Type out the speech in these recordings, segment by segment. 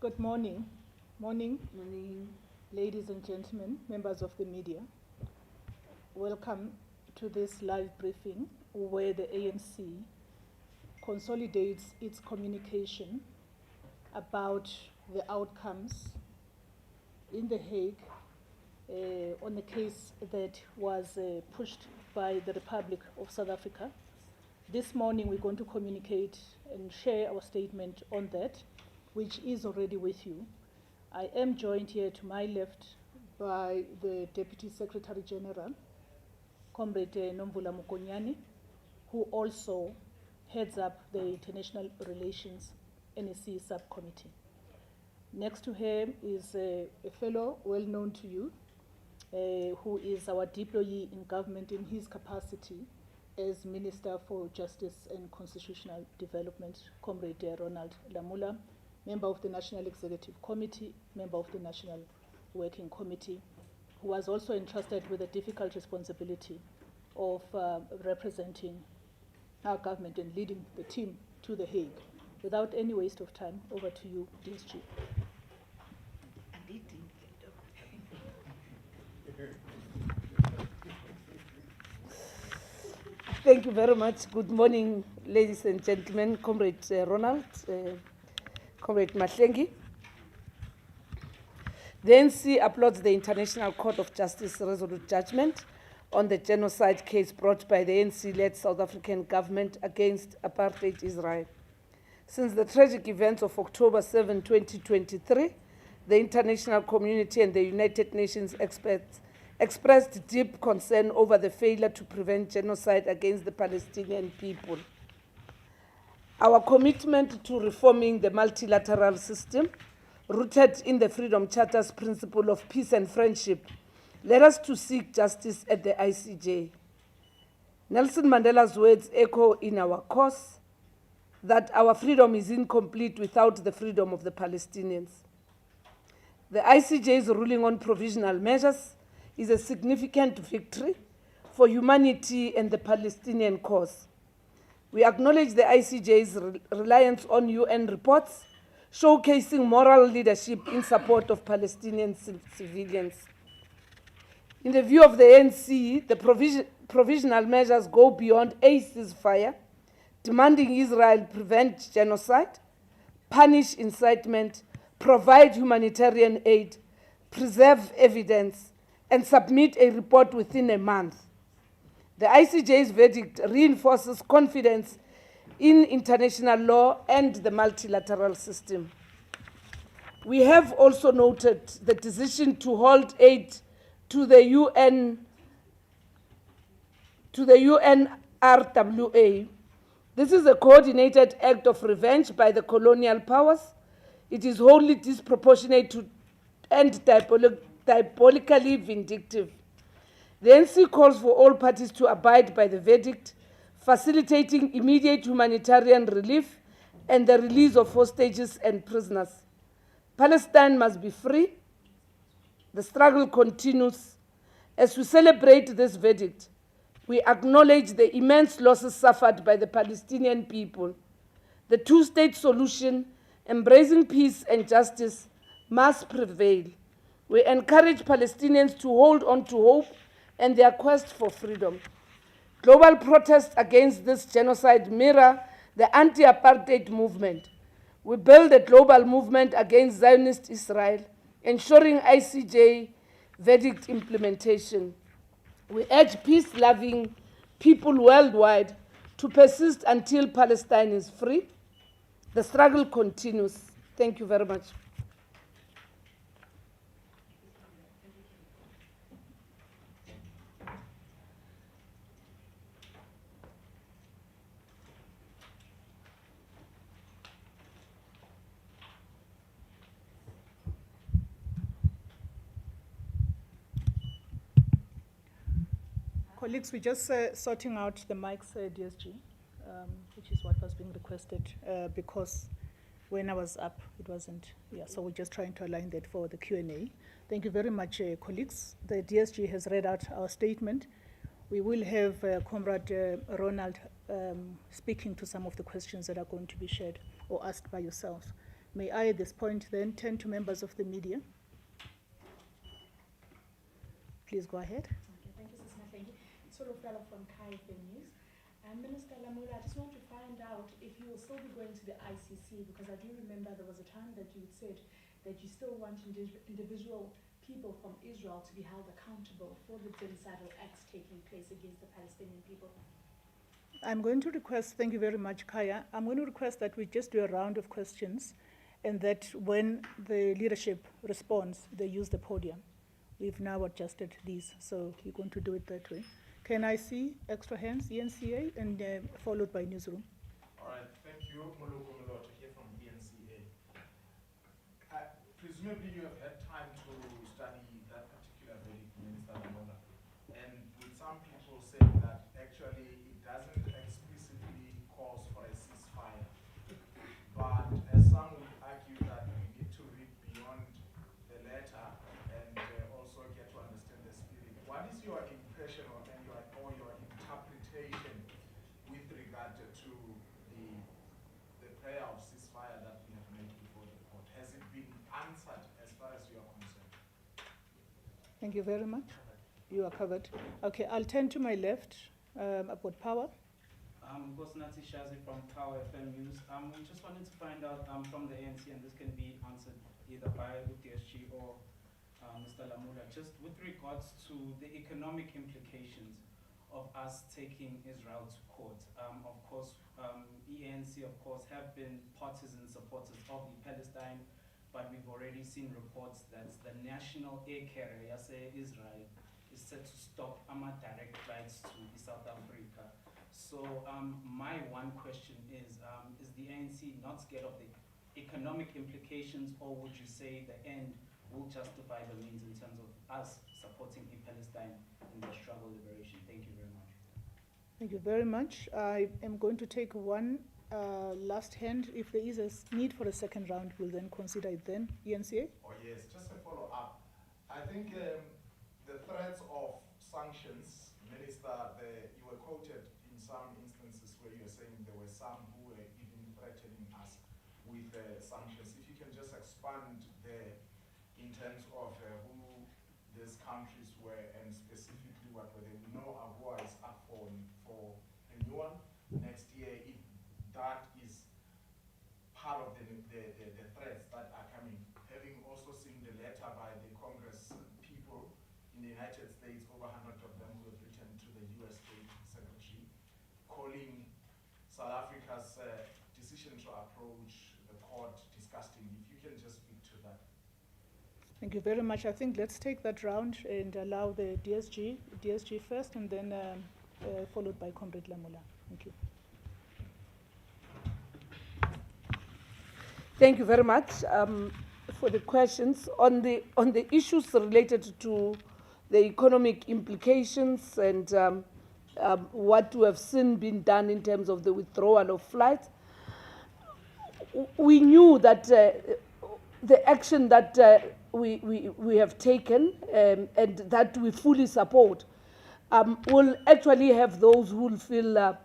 Good morning. Morning, Morning. ladies and gentlemen, members of the media. Welcome to this live briefing where the ANC consolidates its communication about the outcomes in The Hague on a case that was pushed by the Republic of South Africa. This morning we're going to communicate and share our statement on that, which is already with you. I am joined here to my left by the Deputy Secretary General, Comrade Nomvula Mokonyane, who also heads up the International Relations NSC subcommittee. Next to him is a fellow well known to you, who is our deployee in government in his capacity as Minister for Justice and Constitutional Development, Comrade Ronald Lamula, member of the National Executive Committee, member of the National Working Committee, who was also entrusted with the difficult responsibility of representing our government and leading the team to The Hague. Without any waste of time, over to you, DSG. Thank you very much. Good morning, ladies and gentlemen. Comrade Ronald, Comrade Mahlengi. The ANC applauds the International Court of Justice resolute judgment on the genocide case brought by the ANC-led South African government against apartheid Israel. Since the tragic events of October 7, 2023, the international community and the United Nations experts expressed deep concern over the failure to prevent genocide against the Palestinian people. Our commitment to reforming the multilateral system, rooted in the Freedom Charter's principle of peace and friendship, led us to seek justice at the ICJ. Nelson Mandela's words echo in our cause that our freedom is incomplete without the freedom of the Palestinians. The ICJ's ruling on provisional measures is a significant victory for humanity and the Palestinian cause. We acknowledge the ICJ's reliance on UN reports, showcasing moral leadership in support of Palestinian civilians. In the view of the ANC, the provisional measures go beyond a ceasefire, demanding Israel prevent genocide, punish incitement, provide humanitarian aid, preserve evidence, and submit a report within a month. The ICJ's verdict reinforces confidence in international law and the multilateral system. We have also noted the decision to hold aid to the UNRWA. This is a coordinated act of revenge by the colonial powers. It is wholly disproportionate to and diabolically vindictive. The ANC calls for all parties to abide by the verdict, facilitating immediate humanitarian relief and the release of hostages and prisoners. Palestine must be free. The struggle continues. As we celebrate this verdict, we acknowledge the immense losses suffered by the Palestinian people. The two-state solution, embracing peace and justice, must prevail. We encourage Palestinians to hold on to hope and their quest for freedom. Global protests against this genocide mirror the anti-apartheid movement. We build a global movement against Zionist Israel, ensuring ICJ verdict implementation. We urge peace-loving people worldwide to persist until Palestine is free. The struggle continues. Thank you very much. Colleagues, we're just sorting out the mics, DSG, which is what was being requested, because when I was up, it wasn't, so we're just trying to align that for the Q&A. Thank you very much, colleagues. The DSG has read out our statement. We will have Comrade Ronald speaking to some of the questions that are going to be shared or asked by yourself. May I at this point then turn to members of the media? Please go ahead. Okay, thank you, Sister Mahlengi. It's sort of fellow from KFM News. Minister Lamula, I just want to find out if you will still be going to the ICC, because I do remember there was a time that you said that you still want individual people from Israel to be held accountable for the genocidal acts taking place against the Palestinian people. I'm going to request, thank you very much, Kaya. I'm going to request that we just do a round of questions and that when the leadership responds, they use the podium. We've now adjusted these, so we're going to do it that way. Can I see extra hands, ENCA, and followed by newsroom? All right, thank you. Moloko Moloto here from ENCA. Presumably you have had time to study that particular verdict, Minister Lamola, and with some people saying that actually it doesn't explicitly cause for a ceasefire, but as some would argue that we need to read beyond the letter and also get to understand the spirit. What is your impression or your interpretation with regard to the prayer of ceasefire that we have made before the court? Has it been answered as far as you are concerned? Thank you very much. You are covered. Okay, I'll turn to my left. About power. Gosnati Shazi from Tower FM News. We just wanted to find out from the ANC, and this can be answered either by UTSG or Mr. Lamula, just with regards to the economic implications of us taking Israel to court. Of course, ANC, of course, have been partisan supporters of Palestine, but we've already seen reports that the national air carrier, Yasser Israel, is set to stop direct flights to South Africa. So my one question is the ANC not scared of the economic implications, or would you say the end will justify the means in terms of us supporting Palestine in their struggle liberation? Thank you very much. Thank you very much. I am going to take one last hand. If there is a need for a second round, we'll then consider it then. ENCA? Oh yes, just a follow-up. I think the threats of sanctions, Minister, you were quoted in some instances where you were saying there were some who were even threatening us with sanctions. If you can just expand there in terms of who these countries were and specifically what were they. We know AGOA is up for renewal next year. If that is part of the threats that are coming, having also seen the letter by the Congress people in the United States, over 100 of them who have written to the US State Secretary, calling South Africa's decision to approach the court disgusting. If you can just speak to that. Thank you very much. I think let's take that round and allow the DSG first, and then followed by Comrade Lamula. Thank you. Thank you very much for the questions. On the issues related to the economic implications and what we have seen being done in terms of the withdrawal of flights, we knew that the action that we have taken and that we fully support will actually have those who will feel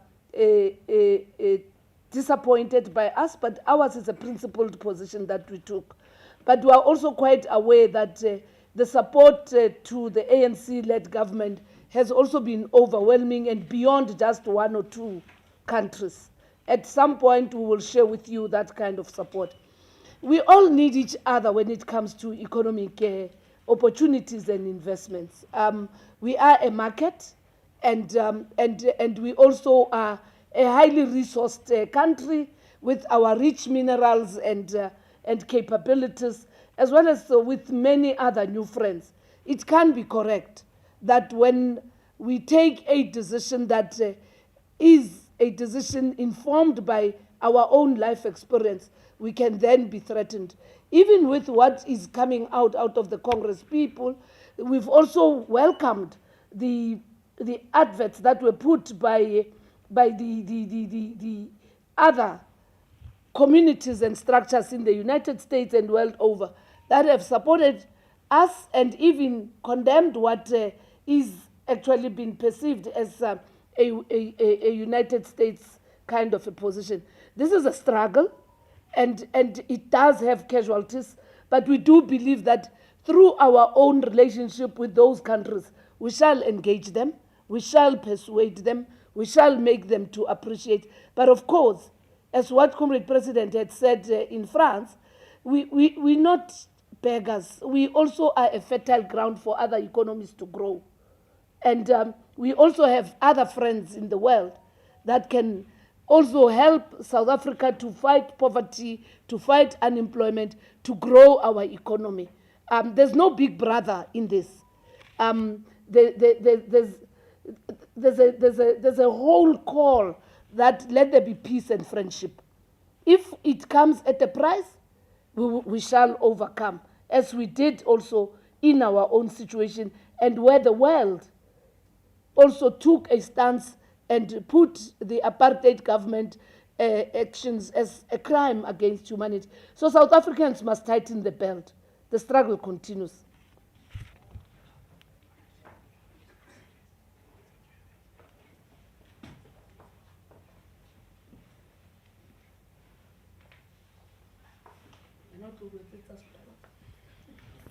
disappointed by us, but ours is a principled position that we took. But we are also quite aware that the support to the ANC-led government has also been overwhelming and beyond just one or two countries. At some point, we will share with you that kind of support. We all need each other when it comes to economic opportunities and investments. We are a market, and we also are a highly resourced country with our rich minerals and capabilities, as well as with many other new friends. It can be correct that when we take a decision that is a decision informed by our own life experience, we can then be threatened. Even with what is coming out of the Congress people, we've also welcomed the adverts that were put by the other communities and structures in the United States and world over that have supported us and even condemned what is actually being perceived as a United States kind of a position. This is a struggle, and it does have casualties, but we do believe that through our own relationship with those countries, we shall engage them, we shall persuade them, we shall make them to appreciate. But of course, as what Comrade President had said in France, we're not beggars. We also are a fertile ground for other economies to grow. And we also have other friends in the world that can also help South Africa to fight poverty, to fight unemployment, to grow our economy. There's no big brother in this. There's a whole call that let there be peace and friendship. If it comes at a price, we shall overcome, as we did also in our own situation, and where the world also took a stance and put the apartheid government actions as a crime against humanity. So South Africans must tighten the belt. The struggle continues.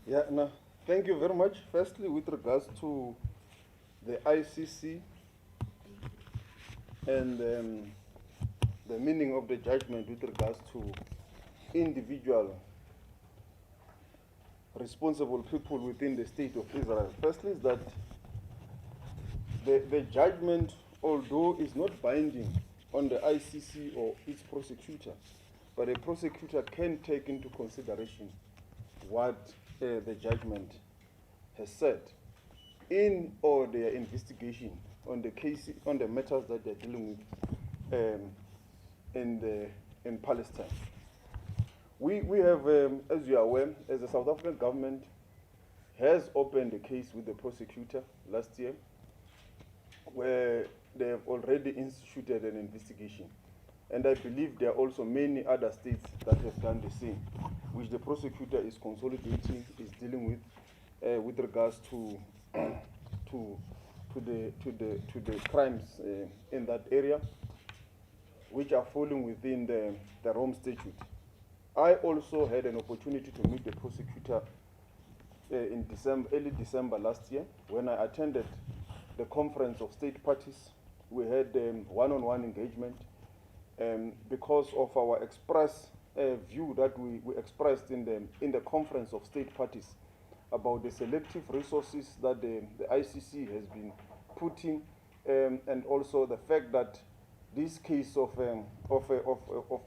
Yeah, no, thank you very much. Firstly, with regards to the ICC and the meaning of the judgment with regards to individual responsible people within the state of Israel. Firstly is that the judgment, although is not binding on the ICC or its prosecutor, but a prosecutor can take into consideration what the judgment has said in or their investigation on the case, on the matters that they're dealing with in Palestine. We have, as you are aware, as the South African government has opened a case with the prosecutor last year, where they have already instituted an investigation. And I believe there are also many other states that have done the same, which the prosecutor is consolidating, is dealing with regards to the crimes in that area, which are falling within the Rome Statute. I also had an opportunity to meet the prosecutor in early December last year, when I attended the conference of state parties. We had one-on-one engagement because of our express view that we expressed in the conference of state parties about the selective resources that the ICC has been putting, and also the fact that this case of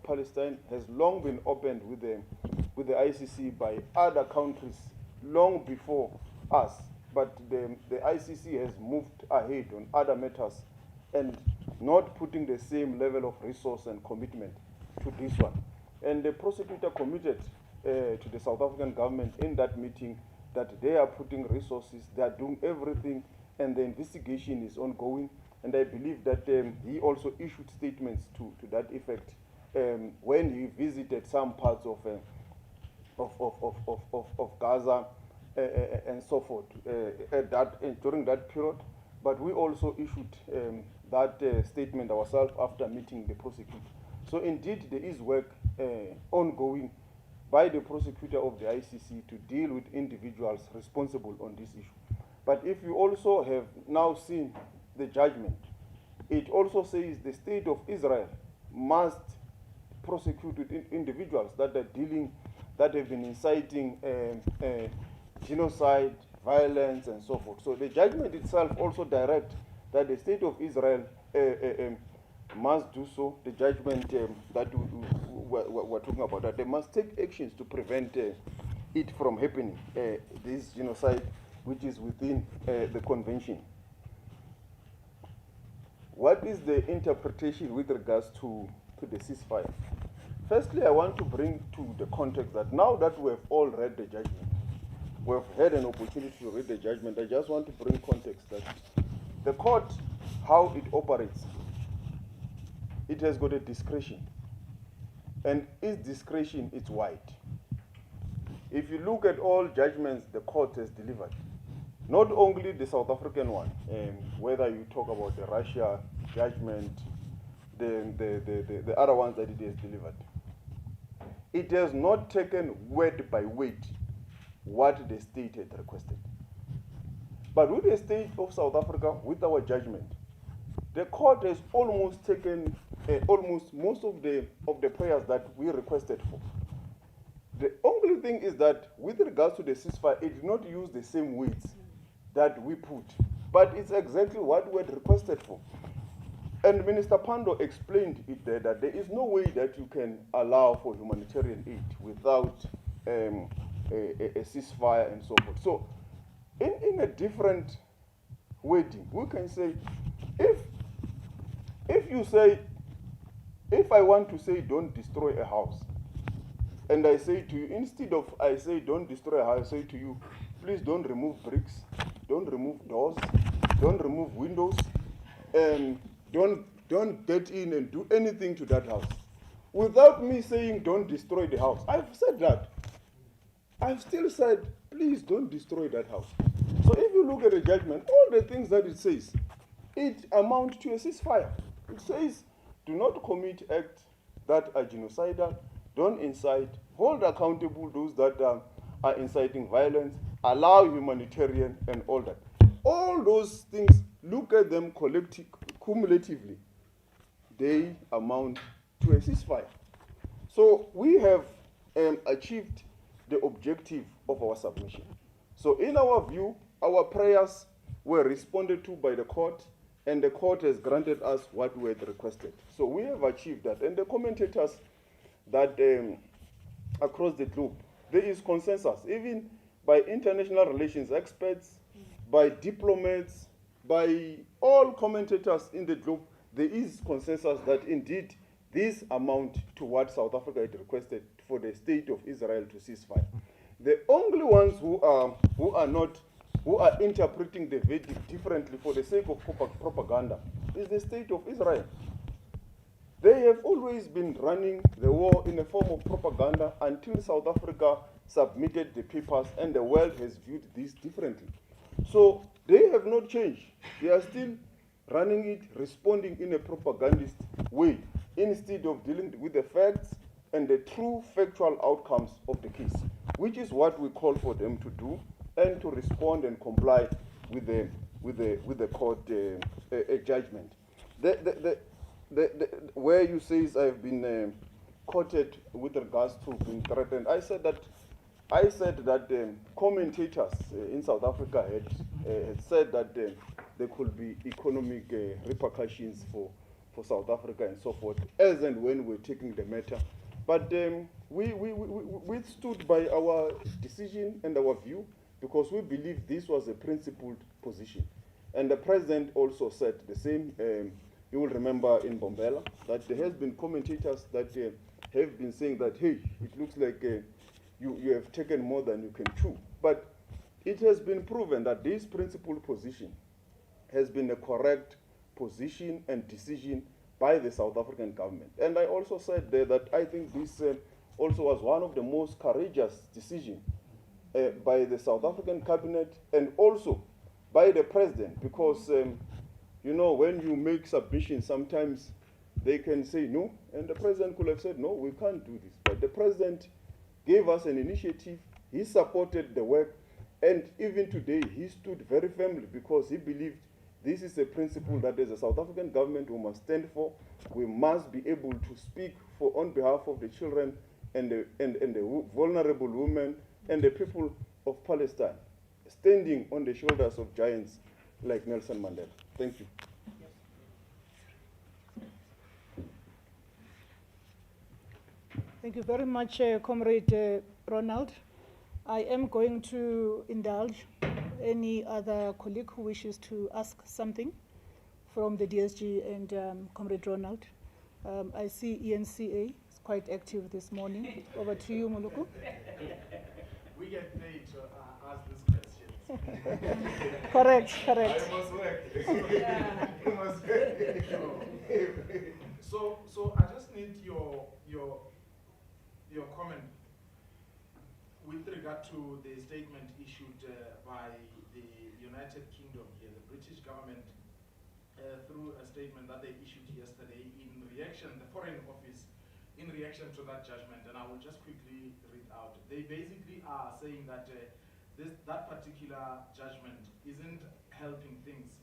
Palestine has long been opened with the ICC by other countries long before us, but the ICC has moved ahead on other matters and not putting the same level of resource and commitment to this one. And the prosecutor committed to the South African government in that meeting that they are putting resources, they are doing everything, and the investigation is ongoing. And I believe that he also issued statements to that effect when he visited some parts of Gaza and so forth during that period. But we also issued that statement ourselves after meeting the prosecutor. So indeed, there is work ongoing by the prosecutor of the ICC to deal with individuals responsible on this issue. But if you also have now seen the judgment, it also says the state of Israel must prosecute with individuals that have been inciting genocide, violence, and so forth. So the judgment itself also directs that the state of Israel must do so. The judgment that we're talking about, that they must take actions to prevent it from happening, this genocide which is within the convention. What is the interpretation with regards to the ceasefire? Firstly, I want to bring to the context that now that we have all read the judgment, we have had an opportunity to read the judgment, I just want to bring context that the court, how it operates, it has got a discretion. And its discretion is wide. If you look at all judgments the court has delivered, not only the South African one, whether you talk about the Russia judgment, the other ones that it has delivered, it has not taken word by word what the state had requested. But with the state of South Africa, with our judgment, the court has almost taken almost most of the prayers that we requested for. The only thing is that with regards to the ceasefire, it did not use the same words that we put, but it's exactly what we had requested for. And Minister Pandor explained it there that there is no way that you can allow for humanitarian aid without a ceasefire and so forth. So, in a different wording, we can say, if you say, if I want to say don't destroy a house, and I say to you, instead of I say don't destroy a house, I say to you, please don't remove bricks, don't remove doors, don't remove windows, and don't get in and do anything to that house. Without me saying don't destroy the house. I've said that. I've still said, please don't destroy that house. So if you look at the judgment, all the things that it says, it amounts to a ceasefire. It says, do not commit acts that are genocidal, don't incite, hold accountable those that are inciting violence, allow humanitarian and all that. All those things, look at them cumulatively, they amount to a ceasefire. So we have achieved the objective of our submission. So in our view, our prayers were responded to by the court, and the court has granted us what we had requested. So we have achieved that. And the commentators that across the globe, there is consensus, even by international relations experts, by diplomats, by all commentators in the globe, there is consensus that indeed this amount to what South Africa had requested for the state of Israel to cease fire. The only ones who are interpreting the verdict differently for the sake of propaganda is the state of Israel. They have always been running the war in a form of propaganda until South Africa submitted the papers, and the world has viewed this differently. So they have not changed. They are still running it, responding in a propagandist way, instead of dealing with the facts and the true factual outcomes of the case, which is what we call for them to do, and to respond and comply with the court judgment. Where you say I've been quoted with regards to being threatened, I said that commentators in South Africa had said that there could be economic repercussions for South Africa and so forth, as and when we're taking the matter. But we stood by our decision and our view, because we believe this was a principled position. And the president also said the same. You will remember in Bombela that there has been commentators that have been saying that, hey, it looks like you have taken more than you can chew. But it has been proven that this principled position has been a correct position and decision by the South African government. And I also said there that I think this also was one of the most courageous decisions by the South African cabinet and also by the president, because you know, when you make submissions, sometimes they can say no, and the president could have said, no, we can't do this. But the president gave us an initiative, he supported the work, and even today he stood very firmly because he believed this is a principle that as a South African government we must stand for. We must be able to speak for on behalf of the children and the vulnerable women and the people of Palestine, standing on the shoulders of giants like Nelson Mandela. Thank you. Thank you very much, Comrade Ronald. I am going to indulge any other colleague who wishes to ask something from the DSG and Comrade Ronald. I see ENCA is quite active this morning. Over to you, Muluku. We get paid to ask these questions. Correct. I must work. You must work. So I just need your comment with regard to the statement issued by the United Kingdom here, the British government, through a statement that they issued yesterday in reaction, the Foreign Office, in in reaction to that judgment, and I will just quickly read out. They basically are saying that that particular judgment isn't helping things.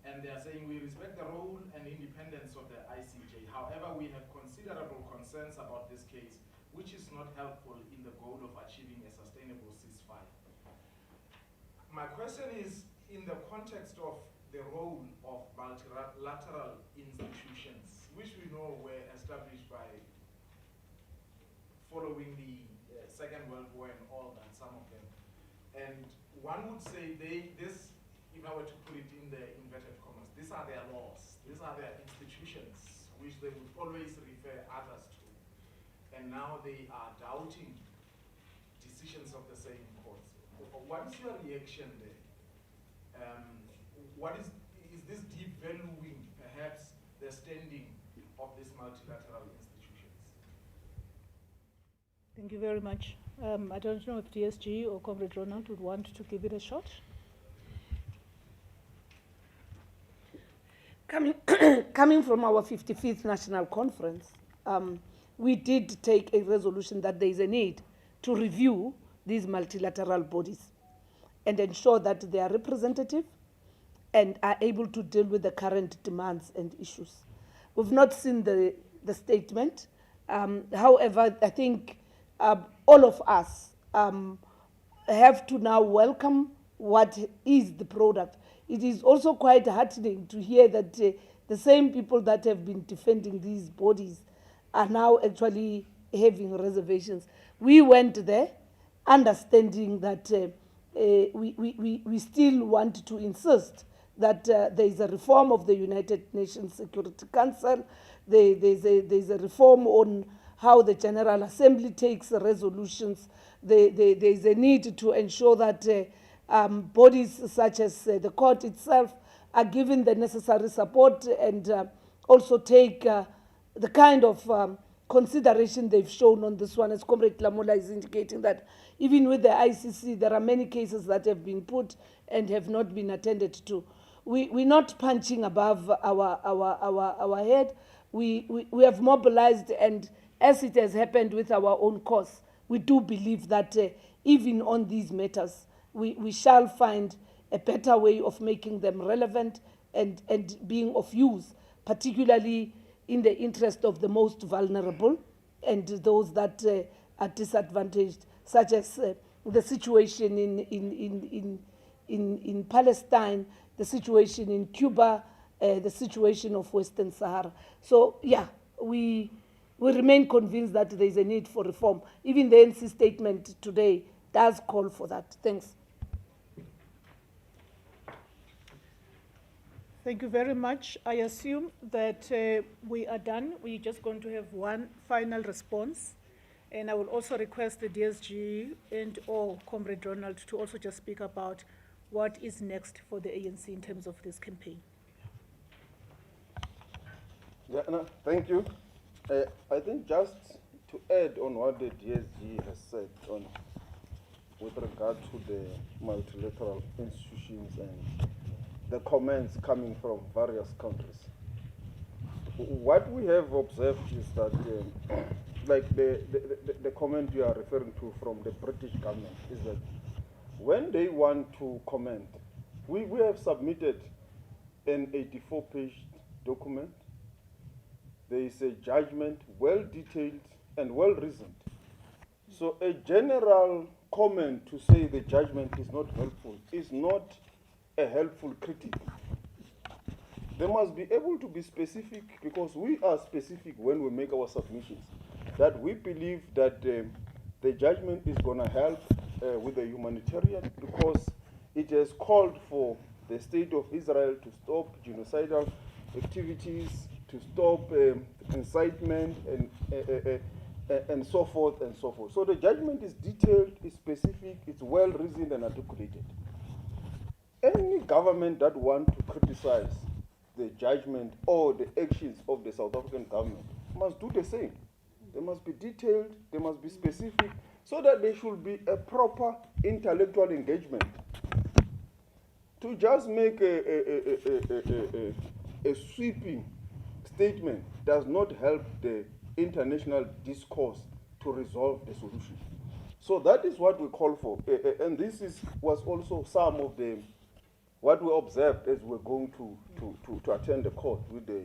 And they are saying we respect the role and independence of the ICJ. However, we have considerable concerns about this case, which is not helpful in the goal of achieving a sustainable ceasefire. My question is, in the context of the role of multilateral institutions, which we know were established by following the Second World War and all that, some of them. And one would say this, if I were to put it in the inverted commas, these are their laws, these are their institutions, which they would always refer others to. And now they are doubting decisions of the same courts. What is your reaction there? Is this devaluing perhaps the standing of these multilateral institutions? Thank you very much. I don't know if DSG or Comrade Ronald would want to give it a shot. Coming from our 55th National Conference, we did take a resolution that there is a need to review these multilateral bodies and ensure that they are representative and are able to deal with the current demands and issues. We've not seen the statement. However, I think all of us have to now welcome what is the product. It is also quite heartening to hear that the same people that have been defending these bodies are now actually having reservations. We went there understanding that we still want to insist that there is a reform of the United Nations Security Council. There's a reform on how the General Assembly takes resolutions. There's a need to ensure that bodies such as the court itself are given the necessary support and also take the kind of consideration they've shown on this one, as Comrade Lamula is indicating that even with the ICC, there are many cases that have been put and have not been attended to. We're not punching above our head. We have mobilized, and as it has happened with our own cause, we do believe that even on these matters, we shall find a better way of making them relevant and being of use, particularly in the interest of the most vulnerable and those that are disadvantaged, such as the situation in Palestine, the situation in Cuba, the situation of Western Sahara. So, yeah, we remain convinced that there is a need for reform. Even the ANC statement today does call for that. Thanks. Thank you very much. I assume that we are done. We're just going to have one final response. And I will also request the DSG and or Comrade Ronald to also just speak about what is next for the ANC in terms of this campaign. Yeah, no, thank you. I think just to add on what the DSG has said on with regard to the multilateral institutions and the comments coming from various countries. What we have observed is that, like the comment you are referring to from the British government, is that when they want to comment, we have submitted an 84-page document. There is a judgment, well detailed and well reasoned. So a general comment to say the judgment is not helpful is not a helpful critique. They must be able to be specific, because we are specific when we make our submissions, that we believe that the judgment is going to help with the humanitarian, because it has called for the state of Israel to stop genocidal activities, to stop incitement and so forth and so forth. So the judgment is detailed, it's specific, it's well reasoned and articulated. Any government that wants to criticize the judgment or the actions of the South African government must do the same. They must be detailed, they must be specific, so that there should be a proper intellectual engagement. To just make a sweeping statement does not help the international discourse to resolve the solution. So that is what we call for. And this was also some of the what we observed as we're going to attend the court, with the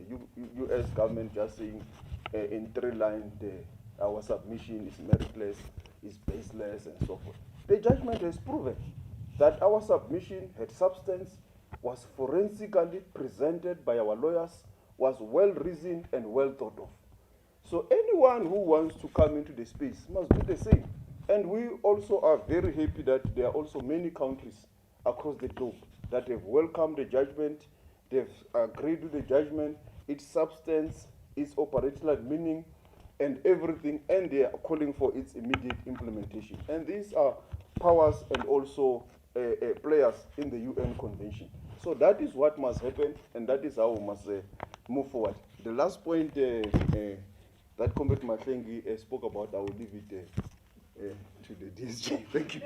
U.S. government just saying in 3 lines, our submission is meritless, is baseless, and so forth. The judgment has proven that our submission had substance, was forensically presented by our lawyers, was well reasoned and well thought of. So anyone who wants to come into the space must do the same. And we also are very happy that there are also many countries across the globe that have welcomed the judgment, they've agreed with the judgment, its substance, its operational meaning, and everything, and they are calling for its immediate implementation. And these are powers and also players in the UN Convention. So that is what must happen, and that is how we must move forward. The last point that Comrade Mahlengi spoke about, I will leave it to the DSG. Thank you.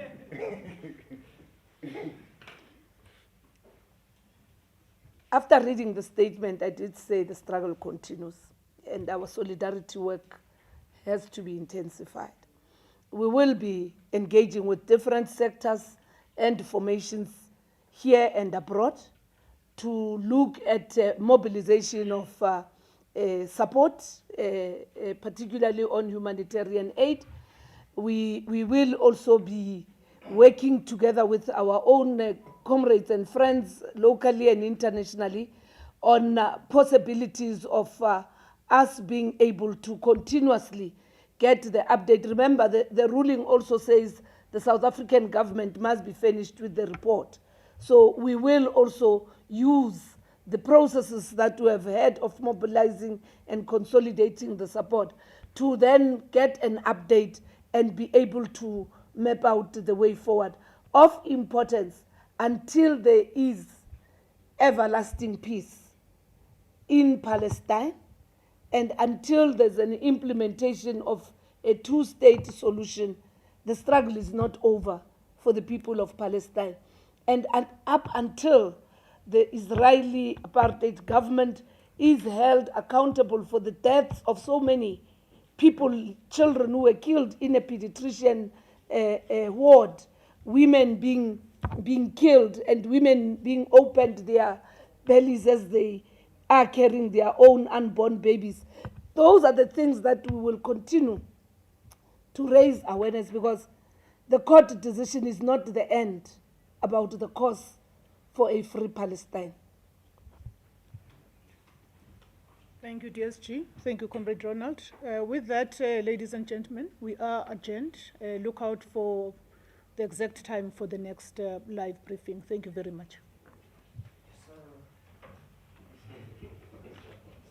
After reading the statement, I did say the struggle continues and our solidarity work has to be intensified. We will be engaging with different sectors and formations here and abroad to look at mobilization of support, particularly on humanitarian aid. We will also be working together with our own comrades and friends locally and internationally on possibilities of us being able to continuously get the update. Remember, the ruling also says the South African government must be finished with the report. So we will also use the processes that we have had of mobilizing and consolidating the support to then get an update and be able to map out the way forward. Of importance, until there is everlasting peace in Palestine and until there's an implementation of a 2-state solution, the struggle is not over for the people of Palestine. And up until the Israeli apartheid government is held accountable for the deaths of so many people, children who were killed in a pediatrician ward, women being killed and women being opened their bellies as they are carrying their own unborn babies. Those are the things that we will continue to raise awareness, because the court decision is not the end about the cause for a free Palestine. Thank you, DSG. Thank you, Comrade Ronald. With that, ladies and gentlemen, we are adjourned. Look out for the exact time for the next live briefing. Thank you very much.